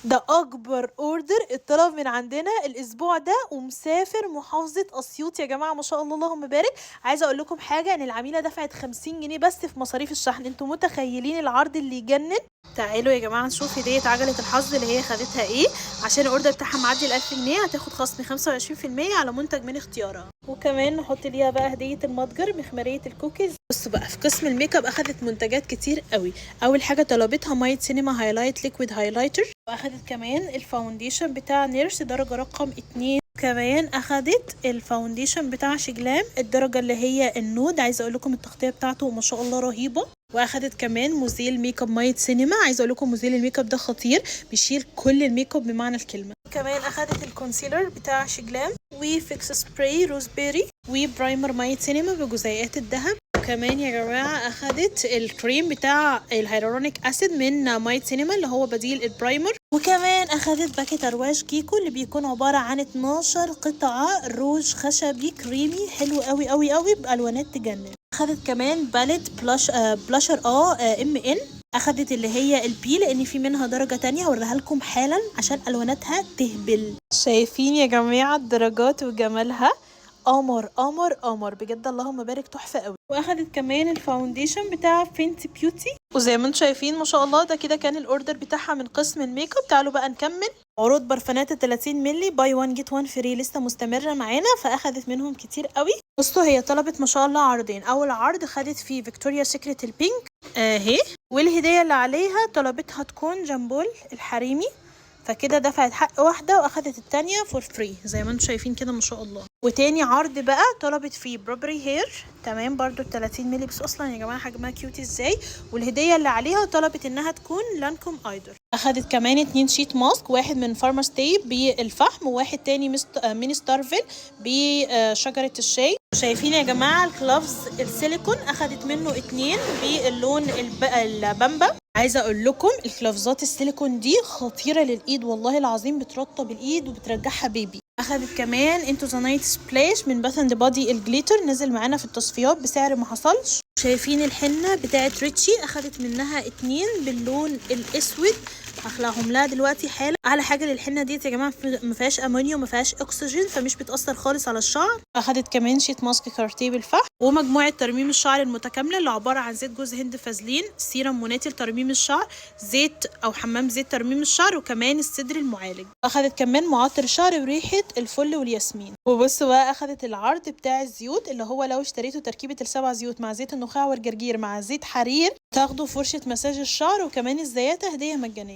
ده اكبر اوردر اتطلب من عندنا الاسبوع ده ومسافر محافظه اسيوط يا جماعه، ما شاء الله اللهم بارك. عايزه اقول لكم حاجه، ان العميله دفعت 50 جنيه بس في مصاريف الشحن. انتوا متخيلين العرض اللي يجنن؟ تعالوا يا جماعه نشوف هديه عجله الحظ اللي هي خدتها ايه. عشان الاوردر بتاعها معدي ال 1000 جنيه هتاخد خصم 25% على منتج من اختيارها. وكمان نحط ليها بقى هديه المتجر مخمريه الكوكيز. بصوا بقى، في قسم الميك اب اخدت منتجات كتير قوي. اول حاجه طلبتها مايت سينما هايلايت ليكويد هايلايتر، واخدت كمان الفاونديشن بتاع نيرس درجه رقم 2. كمان اخدت الفاونديشن بتاع شجلام الدرجه اللي هي النود. عايزه اقول لكم التغطيه بتاعته ما شاء الله رهيبه. واخدت كمان مزيل ميك اب مايت سينما. عايزه اقول لكم مزيل الميك اب ده خطير، بيشيل كل الميك اب بمعنى الكلمه. كمان اخدت الكونسيلر بتاع شجلام، وفيكس سبراي روزبيري، وبرايمر مايت سينما بجزيئات الذهب. وكمان يا جماعه اخدت الكريم بتاع الهيالورونيك اسيد من مايت سينما اللي هو بديل البرايمر. وكمان اخدت باكيت رواش كيكو اللي بيكون عباره عن 12 قطعه روج خشبي كريمي حلو قوي قوي قوي بالوانات تجنن. اخدت كمان باليت بلاشر ام ان. اخدت اللي هي البي لان في منها درجه تانية هوريها لكم حالا عشان الواناتها تهبل. شايفين يا جماعه الدرجات وجمالها؟ قمر قمر قمر بجد، اللهم بارك، تحفه قوي. واخدت كمان الفاونديشن بتاع فينتي بيوتي. وزي ما انتم شايفين ما شاء الله ده كده كان الاوردر بتاعها من قسم الميك اب. تعالوا بقى نكمل. عروض برفانات 30 مللي باي 1 جيت 1 فري لسه مستمره معانا، فاخدت منهم كتير قوي. بصوا هي طلبت ما شاء الله عرضين. اول عرض خدت فيه فيكتوريا سيكريت البينك اهي، والهديه اللي عليها طلبتها تكون جامبول الحريمي، فكده دفعت حق واحده واخدت التانية فور فري زي ما انتم شايفين كده ما شاء الله. وتاني عرض بقى طلبت فيه بروبري هير تمام برضو 30 مللي، بس اصلا يا جماعه حجمها كيوت ازاي. والهديه اللي عليها طلبت انها تكون لانكوم ايدر. اخدت كمان 2 شيت ماسك، واحد من فارماس تيب بالفحم، وواحد تاني ميني ستارفل بشجره الشاي. شايفين يا جماعه الكلافز السيليكون اخدت منه 2 باللون البامبا. عايزه اقول لكم الكلافزات السيليكون دي خطيره للايد والله العظيم، بترطب الايد وبترجعها بيبي. اخدت كمان انتو ذا نايت سبلاش من باث اند بودي الجليتر، نزل معانا في التصفيات بسعر ما حصلش. شايفين الحنه بتاعت ريتشي اخدت منها 2 باللون الاسود، هخلعهم لها دلوقتي حالا. اعلى حاجه للحنه ديت يا جماعه ما فيهاش امونيا وما فيهاش اكسجين، فمش بتاثر خالص على الشعر. اخدت كمان شيت ماسك كارتيه بالفحم، ومجموعه ترميم الشعر المتكامله اللي عباره عن زيت جوز هند فازلين، سيرم موناتي لترميم الشعر، زيت او حمام زيت ترميم الشعر، وكمان الصدر المعالج. اخدت كمان معطر شعر بريحه الفل والياسمين. وبصوا بقى اخدت العرض بتاع الزيوت اللي هو لو اشتريتوا تركيبه ال7 زيوت مع زيت النخاع والجرجير مع زيت حرير تاخدوا فرشه مساج الشعر وكمان الزياته هديه مجانيه.